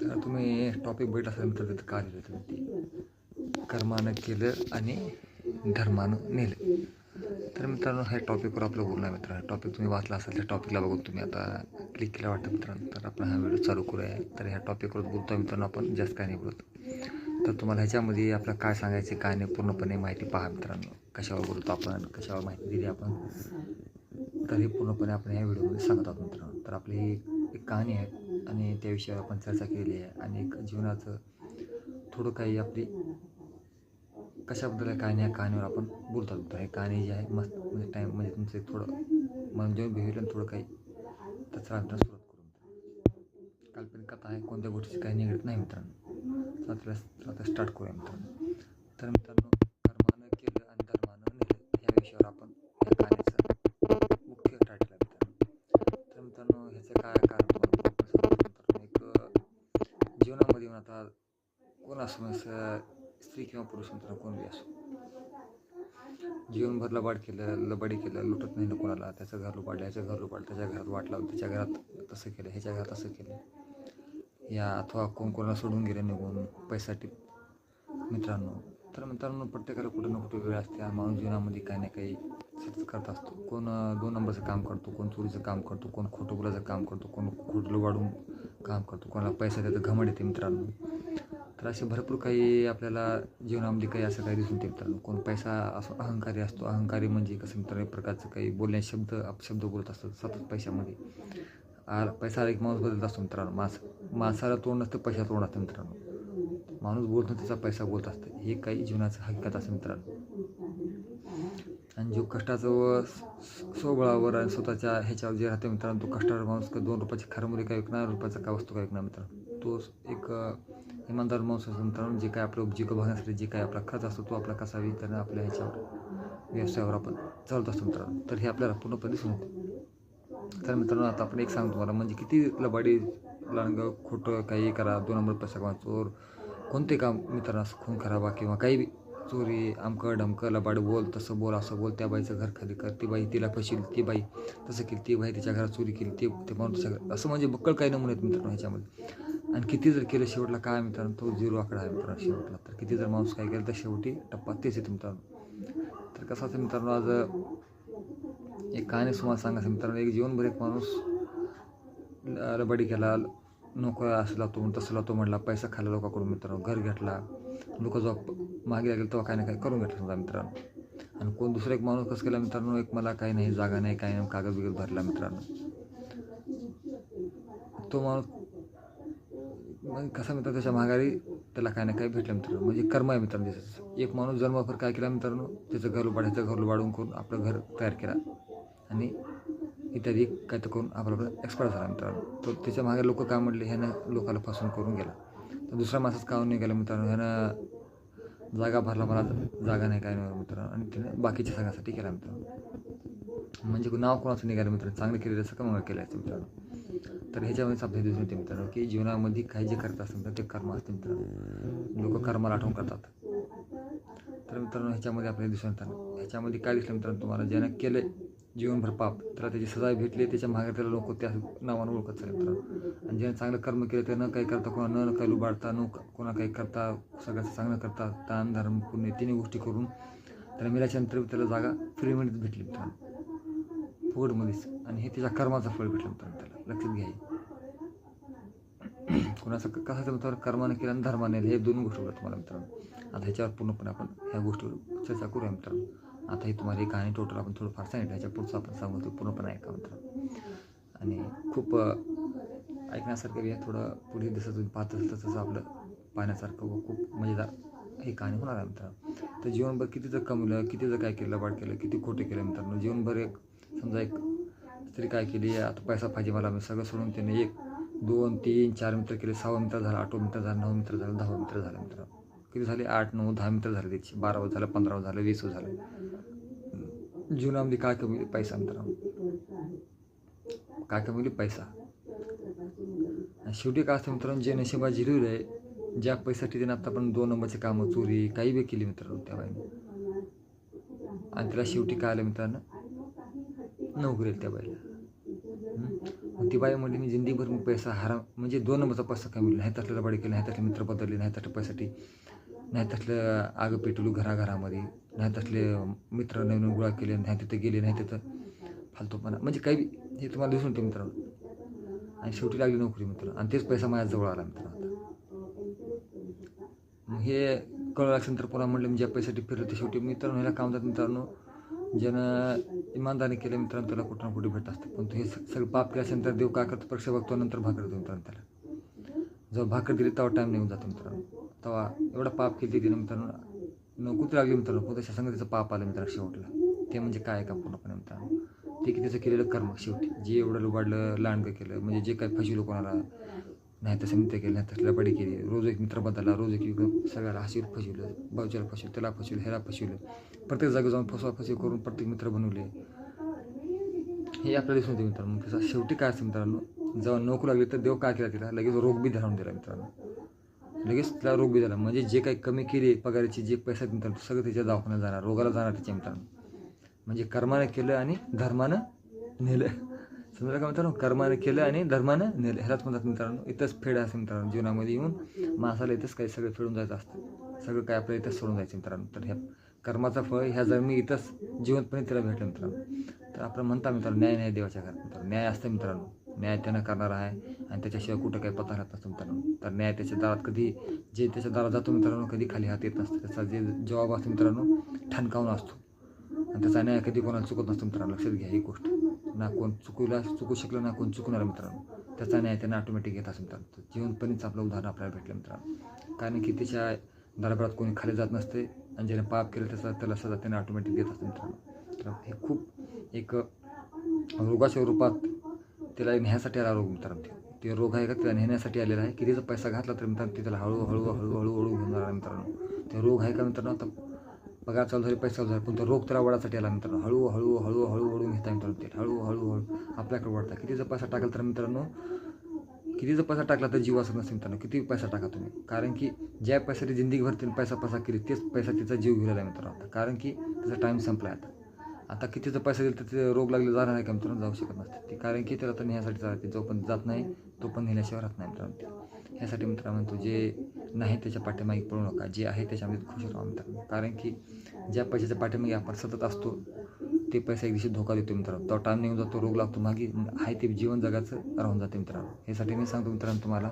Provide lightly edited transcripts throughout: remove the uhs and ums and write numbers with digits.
तर तुम्ही टॉपिक बघितला असेल तर तिथं का लिहिलं तुम्ही ती कर्मानं केलं आणि धर्मानं नेलं. तर मित्रांनो ह्या टॉपिकवर आपलं बोलणं आहे मित्रांनो. टॉपिक तुम्ही वाचला असेल त्या टॉपिकला बघून तुम्ही आता क्लिक केलं वाटतं मित्रांनो. तर आपण हा व्हिडिओ चालू करूया. तर ह्या टॉपिकवर बोलतो आहे मित्रांनो आपण, जास्त काय नाही बोलत. तर तुम्हाला ह्याच्यामध्ये आपलं काय सांगायचे काय नाही पूर्णपणे माहिती पहा मित्रांनो. कशावर बोलतो आपण, कशावर माहिती दिली आपण, तर हे पूर्णपणे आपण ह्या व्हिडिओमध्ये सांगत आहोत मित्रांनो. तर आपली एक कहाणी आहे आणि त्या विषयावर आपण चर्चा केलेली आहे आणि एक जीवनाचं थोडं काही आपली कशाबद्दल आहे काय नाही या कहाणीवर आपण बोलतो. तर हे कहाणी जी आहे मस्त म्हणजे टाईम म्हणजे तुमचं थोडं मन जेवण भेटेल आणि थोडं काही त्याचा अर्थ सुरुवात करून काल्पनिक कथा आहे, कोणत्या गोष्टीची काही निगडीत नाही मित्रांनो. तर आता स्टार्ट करूया मित्रांनो. तर मित्रांनो कर्मानं केलं आणि धर्मानं नेलं ह्या विषयावर आपण या कहाणीचं मुख्य टायटल आहे मित्रांनो. तर मित्रांनो ह्याचं काय कारण मित्रांनो एक जीवनामध्ये आता कोण असो स्त्री किंवा पुरुष मित्रांनो कोण बी असो, जीवनभर लबाडी केलं, लुटत नाही ना कोणाला. त्याचं घर लुबाडलं, ह्याचं घर लुबाडलं, त्याच्या घरात वाट लावून त्याच्या घरात तसं केलं, ह्याच्या घरात असं केलं, या अथवा कोणाला सोडून गेलं निघून पैशासाठी मित्रांनो. तर मित्रांनो प्रत्येकाला कुठं ना कुठं वेळ असते. माणूस जीवनामध्ये काही ना काही सतत करत असतो. कोण 2 नंबरचं काम करतो, कोण चोरीचं काम करतो, कोण खोटं बोलायचं काम करतो, कोण खोटं लुबाडून काम करतो, कोणाला पैसा देतं घमंड येते मित्रांनो. तर असे भरपूर काही आपल्याला जीवनामध्ये काही असं काही दिसून येते मित्रांनो. कोण पैसा असो अहंकारी असतो. अहंकारी म्हणजे कसं मित्रांनो एक प्रकारचं काही बोलण्याचे अपशब्द बोलत असतात सतत पैशामध्ये. पैसा आला एक माणूस बदलत असतो मित्रांनो. माणसाला तोंड नसतं, पैशाला तोंड असतं मित्रांनो. माणूस बोलतो त्याचा पैसा बोलत असतं. हे काही जीवनाचं हकीकत असं मित्रांनो. आणि जो कष्टाचं व स्वबळावर आणि स्वतःच्या ह्याच्यावर जे राहते मित्रांनो, तो कष्टावर माणूस 2 रुपयाची खारमुरी काय विकणार, रुपयाचा काय वस्तू काय विकणार मित्रांनो. तो एक इमानदार माणूस असतो मित्रांनो. जे काय आपलं जीवन भागण्यासाठी जे काय आपला खर्च असतो तो आपला कसा त्यानं आपल्या ह्याच्यावर व्यवसायावर आपण चालत असतो मित्रांनो. तर हे आपल्याला पूर्णपणे दिसून येते. तर मित्रांनो आता आपण एक सांगतो तुम्हाला, म्हणजे किती लबाडी लांडगं खोटं काही करा, 2 नंबर पैसा कमा, चोर कोणते काम मित्रांनो, खून खराबा किंवा काही बी चोरी अमकं डमकं लबाड बोल, तसं बोल असं बोल, त्या बाईचं घर खाली कर, ती बाई तिला फशील, ती बाई तसं केली, ती बाई तिच्या घरात चोरी केली, ते माणूस त्याच्या असं म्हणजे बक्कळ काही नमुने आहेत मित्रांनो ह्याच्यामध्ये. आणि किती जर केलं शेवटला काय मित्रांनो, तो 0 आकडा आहे मित्रांनो शेवटला. तर किती जर माणूस काय केलं तर शेवटी टप्पा तेच येतो मित्रांनो. तर कसं असं मित्रांनो, आज एक कहाणी तुम्हाला सांगायचं मित्रांनो. एक जीवनभर एक माणूस लबाडी केला, नोकऱ्या असं लावतो तसं लावतो म्हणला, पैसा खाल्ला लोकांकडून मित्रांनो, घर घेतला, लोक जेव्हा मागे लागेल तेव्हा काही ना काही करून घेतलं समजा मित्रांनो. आणि कोण दुसरा एक माणूस कसं केला मित्रांनो, एक मला काही नाही, जागा नाही, काही नाही, कागद बिगद भरला मित्रांनो. तो माणूस मग कसा मित्र त्याच्या माघारी त्याला काही ना काही भेटलं मित्रांनो. म्हणजे कर्म आहे मित्रांनो त्याचं. एक माणूस जन्मभर काय केला मित्रांनो, त्याचं घर लुबाडून करून आपलं घर तयार केला आणि इत्यादी काय तर करून आपला एक्सपायर झाला मित्रांनो. तो त्याच्या मागे लोक काय म्हटले, ह्यानं लोकांना फसवून करून गेला. तर दुसऱ्या माणसाचं काहून नाही गेलं मित्रांनो, ह्यानं जागा भरला, मला जागा नाही काय नाही मित्रांनो, आणि त्यानं बाकीच्या सगळ्यासाठी केला मित्रांनो. म्हणजे नाव कोणाचं निघालं मित्रांनो, चांगलं केलेलं असं कमाल केलं असतं मित्रांनो. तर ह्याच्यामध्येच आपल्या दिसून येते मित्रांनो की जीवनामध्ये काही जे करत असतं तर ते कर्म असते मित्रांनो. लोक कर्माला आठवण करतात. तर मित्रांनो ह्याच्यामध्ये आपल्याला दिसून येतात. ह्याच्यामध्ये काय दिसलं मित्रांनो तुम्हाला, ज्यानं केलं जीवनभर पाप त्याला त्याची सजा भेटली, त्याच्या मागे त्याला लोक त्या नावानं ओळखत चालले मित्रांनो. आणि ज्याने चांगलं कर्म केलं ते न काही करता, कोणा न काही लुबाडता, कोणा काही करता, सगळ्याचं चांगलं करता, दान धर्म पुण्य तिन्ही गोष्टी करून त्याला मिळाल्यानंतर त्याला जागा फ्रीमध्ये भेटली मित्रांनो, फुकटमध्येच. आणि हे त्याच्या कर्माचं फळ भेटलं मित्रांनो. त्याला लक्षात घ्या, कोणाचं कसं मित्रांनो, कर्माने केलं आणि धर्माने हे 2 गोष्टी होतात तुम्हाला मित्रांनो. आता ह्याच्यावर पूर्णपणे आपण ह्या गोष्टीवर चर्चा करूया मित्रांनो. आता ही तुम्हाला ही कहाणी टोटल आपण थोडंफार सांगितलं, ह्याच्या पुढचं आपण सांगू ते पूर्णपणे ऐका मित्रांनो. आणि खूप ऐकण्यासारखं बी आहे. थोडं पुढे जसं तुम्ही पाहत असेल तसं आपलं पाहण्यासारखं व खूप मजेदार ही कहाणी होणार आहे मित्रांनो. तर जीवनभर किती जर कमवलं, किती जर काय केलं, लबाड केलं, किती खोटे केलं मित्रांनो, जीवनभर एक समजा एक स्त्री काय केली, आता पैसा पाहिजे मला, मी सगळं सोडून त्याने 1 2 3 4 मित्र केले, 6 मित्र झालं, 8 मित्र झालं, 9 मित्र झालं, 10 मित्र झालं मित्रांनो. किती झाले, 8 9 10 मित्र झाले त्याची, 12 झालं, 15 झालं, 20 झालं. जीवनामध्ये काय कमी पैसा मित्रांनो, काय कमी पैसा. आणि शेवटी काय असतं मित्रांनो, जे नशिबा जिरवलं आहे, ज्या पैशासाठी त्यानं आता आपण 2 नंबरचे कामं, चोरी काही बी केली मित्रांनो त्या बाईने, आणि त्याला शेवटी काय आलं मित्रांनो, नोकरी त्या बाईला. मग ती बाई म्हणली मी जिंदगीभर मी पैसा म्हणजे 2 नंबरचा पैसा कमविला नाही, तसलं लबाडी केलं नाही, तसले मित्र बदलले नाही, तसल्या पैशासाठी नाही, तसलं आगं पेटवलं घराघरामध्ये नाही, तसले मित्र नवीन गोळा केले नाही, तिथे गेले नाही, तिथं फालतूपणा म्हणजे काही बी हे तुम्हाला दिसून येते मित्रांनो. आणि शेवटी लागली नोकरी मित्रांनो आणि तेच पैसा माझ्याजवळ आला मित्रांनो. मग हे कळलं लागल्यानंतर पुन्हा म्हटलं मी ज्या पैशासाठी फिरलं ते शेवटी मित्रांनो ह्याला काम जात मित्रांनो. ज्यानं इमानदारी केलं मित्रांनो त्याला कुठं ना कुठे भेटत असतं. पण हे सगळं पाप केल्यानंतर देव काय करतो परीक्षा बघतो, नंतर भाकर देतो मित्रांनो त्याला. जेव्हा भाकर दिली तेव्हा टाईम निघून जातो मित्रांनो. तेव्हा एवढा पाप केली तिने मित्रांनो, नोकरी लागली मित्रांनो, पण त्याच्या संग त्याचं पाप आलं मित्रांनो शेवटला. ते म्हणजे काय का पूर्णपणे मित्रांनो, ते की त्याचं केलेलं कर्म शेवटी जे एवढं लुबाडलं लांडगं केलं म्हणजे जे काही फसवलं कोणाला नाही, तसं मित्र केलं नाही, तसं लबाडी केली, रोज एक मित्र बदलला, रोज एक सगळ्याला हसीवर फसवलं, भाऊच्याला फसवलं, त्याला फसवलं, ह्याला फसवलं, प्रत्येक जागी जाऊन फसवा करून प्रत्येक मित्र बनवले. हे आपल्याला दिसून येते मित्रांनो. तसं शेवटी काय असतं मित्रांनो, जेव्हा नोकरी लागली तर देव काय केला तिला लगेच रोग बी धरावून दिला मित्रांनो. लगेच तिला रोग बी झाला म्हणजे जे काही कमी केली पगाराची जे पैसा मित्रांनो सगळं त्याच्या दवाखान्यात जाणार, रोगाला जाणार त्याच्या मित्रांनो. म्हणजे कर्मानं केलं आणि धर्मानं नेलं. समजा का मित्रांनो, कर्मानं केलं आणि धर्मानं नेलं ह्यालाच म्हणतात मित्रांनो. इथंच फेड असं मित्रांनो जीवनामध्ये येऊन माणसाला इथंच काही सगळं फेडून जायचं असतं, सगळं काय आपल्याला इथंच सोडून जायचं मित्रांनो. तर ह्या कर्माचा फळ ह्या जन्मी इथंच जिवंतपणे त्याला भेटलं मित्रांनो. तर आपण म्हणता मित्रांनो न्याय नाही देवाच्या घरात मित्रांनो. न्याय असतं मित्रांनो, न्याय त्यानं करणार आहे आणि त्याच्याशिवाय कुठं काही पत्ता राहत नसतं मित्रांनो. तर न्याय त्याच्या दारात कधी जे त्याच्या दारात जातो मित्रांनो कधी खाली हात येत नसतं. त्याचा जे जबाब असतो मित्रांनो ठणकावून असतो आणि त्याचा न्याय कधी कोणाला चुकत नसतो मित्रांनो. लक्षात घ्या ही गोष्ट. ना कोण चुकू शकलं ना कोण चुकणार मित्रांनो. त्याचा न्याय त्यांना ऑटोमॅटिक घेत असं मित्रांनो. जिवंतपणेच आपलं उदाहरण आपल्याला भेटलं मित्रांनो. कारण की त्याच्या दरबारात कोणी खाली जात नसते आणि ज्याने पाप केलं त्याला सजा त्याने ऑटोमॅटिक देत असतं मित्रांनो. तर हे खूप एक रोगाच्या रूपात त्याला नेण्यासाठी आला रोग मित्रांनो. ते रोग आहे का त्याला नेण्यासाठी आलेला आहे की त्याचा पैसा घातला तर मित्रांनो ते त्याला हळूहळू घेऊन जाणार मित्रांनो. ते रोग आहे का मित्रांनो, आता पगार चालू झाले पैसा चालू झाला पण तो रोग त्याला वडासाठी आला मित्रांनो. हळूहळू ओढून घेता मित्रांनो. ते हळूहळू आपल्याकडे वाढता. कितीचा पैसा टाकला तर मित्रांनो, कितीचा पैसा टाकला तर जीव असत नसते मित्रांनो. किती पैसा टाका तुम्ही, कारण की ज्या पैशाची जिंदगीभर त्याने पैसा केली तेच पैसा तिचा जीव घेऊन आहे मित्रांनो. कारण की त्याचा टाईम संपला आहे. आता कितीचा पैसा दिला तर ते रोग लागले जाणार आहे का मित्रांनो, जाऊ शकत नसते ते. कारण की त्याला तर नेण्यासाठी चालते, जो पण जात नाही तो पण नेल्याशिवाय राहत नाही मित्रांनो. ह्यासाठी मित्रांनो म्हणतो जे नाही त्याच्या पाठीमागे पळू नका, जे आहे त्याच्यामध्ये खुश राहा मित्रांनो. कारण की ज्या पैशाच्या पाठीमागे आपण सतत असतो ते पैसा एक दिवशी धोका देतो मित्रांनो. तो टाईम निघून जातो, रोग लागतो, मागे आहे ते जीवन जगाचं राहून जाते मित्रांनो. ह्यासाठी मी सांगतो मित्रांनो तुम्हाला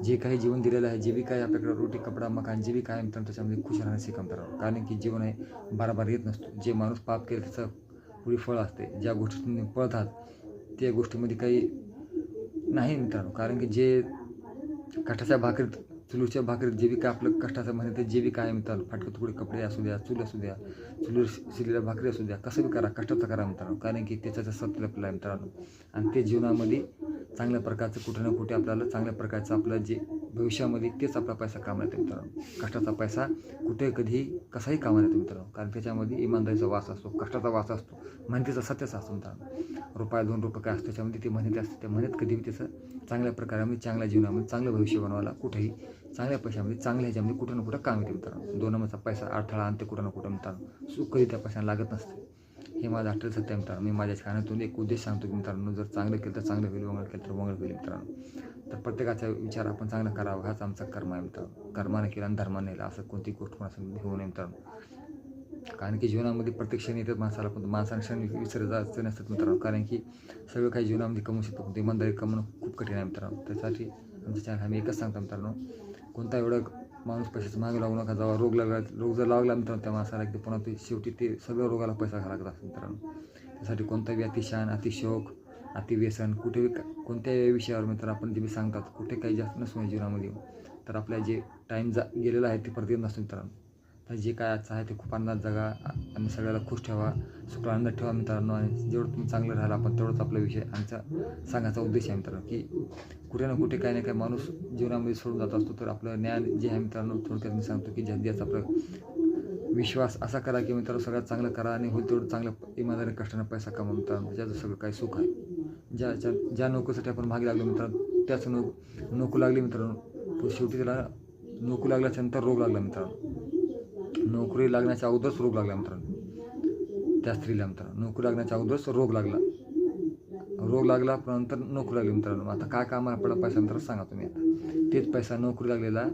जे काही जीवन दिलेलं आहे, जे बी काय आपल्याकडे रोटी कपडा मकान जे बी काय मित्रांनो त्याच्यामध्ये खुश राहणं शिका मित्रांनो. कारण की जीवन आहे बार येत नसतो. जे माणूस पाप केलं त्याचं पुढे फळ असते. ज्या गोष्टी तुम्ही पळतात त्या गोष्टीमध्ये काही नाही मित्रांनो. कारण की जे कष्टाच्या भाकरीत चुलीच्या भाकरीत जे बी काय आपलं कष्टाचं म्हणते जे बी काय मित्रांनो, फाटके तुकडे कपडे असू द्या, चूल असू द्या, चुलीवर शिजलेल्या भाकरी असू द्या, कसं बी करा कष्टाचं करा मित्रांनो. कारण की त्याचं सत्य आपलं आहे मित्रांनो. आणि ते जीवनामध्ये चांगल्या प्रकारचं कुठे ना कुठे आपल्याला चांगल्या प्रकारचं आपलं जे भविष्यामध्ये तेच आपला पैसा कामाला येतो मित्रांनो. कष्टाचा पैसा कुठे कधी कसाही कामाला येतो मित्रांनो. कारण त्याच्यामध्ये इमानदारीचा वास असतो, कष्टाचा वास असतो, मेहनतीचा सत्यच असतो मित्रांनो. रुपया 2 रुपये काय असतो त्याच्यामध्ये ते मेहनती असते. त्या मेहनत कधीही त्याचं चांगल्या प्रकारामध्ये चांगल्या जीवनामध्ये चांगलं भविष्य बनवायला कुठेही चांगल्या पैशामध्ये चांगल्या ह्याच्यामध्ये कुठं ना कुठं काम येते मित्रांनो. 2 नंबरचा पैसा अडथळा आणते कुठं ना कुठं मित्रांनो. सुख कधी त्या पैशाला लागत नसते. हे माझं अठ्ठल सत्य आहे मित्रांनो. मी माझ्या खाण्यातून एक उद्देश सांगतो की मित्रांनो जर चांगलं केलं तर चांगलं होईल, वंगळ केलं तर वंगळ होईल मित्रांनो. तर प्रत्येकाचा विचार आपण चांगला करावा हाच आमचा कर्म आहे मित्रांनो. कर्माने केला आणि धर्माने नेला असं कोणतीही गोष्ट कोणासं होऊ नये मित्रांनो. कारण की जीवनामध्ये प्रत्येक क्षणी येतात माणसाला, पण माणसाने क्षण विसरत जायचं नसतात मित्रांनो. कारण की सगळं काही जीवनामध्ये कमवू शकतो पण इमानदारी कमवणं खूप कठीण आहे मित्रांनो. त्यासाठी आमच्या चॅनल आम्ही एकच सांगतो मित्रांनो, कोणता एवढं माणूस पैशाचं मागे लागू नका. जेव्हा रोग जर लागला मित्रांनो त्या माणसाला एकदा पुन्हा ते शेवटी ते सगळं रोगाला पैसा घाला लागत असतो मित्रांनो. त्यासाठी कोणताही अतिशान अतिशोक अतिव्यसन कुठेही कोणत्याही विषयावर मित्र आपण जे बी सांगतात कुठे काही जास्त नसू नये जीवनामध्ये. तर आपल्या जे टाईम गेलेला आहे ते परत येत नसतो मित्रांनो. तर जे काय आजचं आहे ते खूप आनंदात जगा आणि सगळ्याला खुश ठेवा, सुख आनंदात ठेवा मित्रांनो. आणि जेवढं तुम्ही चांगलं राहिला आपण तेवढंच आपला विषय आमचा सांगायचा उद्देश आहे मित्रांनो. की कुठे ना कुठे काही ना काही माणूस जीवनामध्ये सोडून जात असतो. तर आपलं ज्ञान जे आहे मित्रांनो थोडक्यात मी सांगतो की ज्याचा आपलं विश्वास असा करा की मित्रांनो सगळ्यात चांगलं करा आणि होईल तेवढं चांगलं इमानदारी कष्टानं पैसा कमा मित्रांनो. ज्याचं सगळं काही सुख आहे. ज्या नोकरीसाठी आपण मागे लागलो मित्रांनो त्याच नोकरी लागली मित्रांनो. शेवटी त्याला नोकरी लागल्याच्यानंतर रोग लागला मित्रांनो. नोकरी लागण्याच्या अगोदरच रोग लागला मित्रांनो त्या स्त्रीला मित्रांनो. नोकरी लागण्याच्या अगोदरच रोग लागला. रोग लागला पण नंतर नोकरी लागली मित्रांनो. आता काय काम आहे आपल्याला पैसा मित्रांनो सांगा तुम्ही. आता तेच पैसा नोकरी लागलेला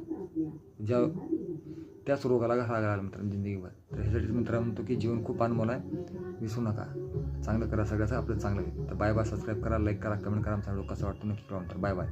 ज्या त्याच रोगाला घाला लागला मित्रांनो जिंदगीभर. तर ह्यासाठी मित्रांनो म्हणतो की जीवन खूप अनमोल आहे, विसरू नका. चांगलं करा, सगळ्याचं आपलं चांगलं आहे. तर बाय बाय. सबस्क्राईब करा, लाईक करा, कमेंट करा. आमचा व्हिडिओ कसा वाटतो नक्की करा. Bye bye.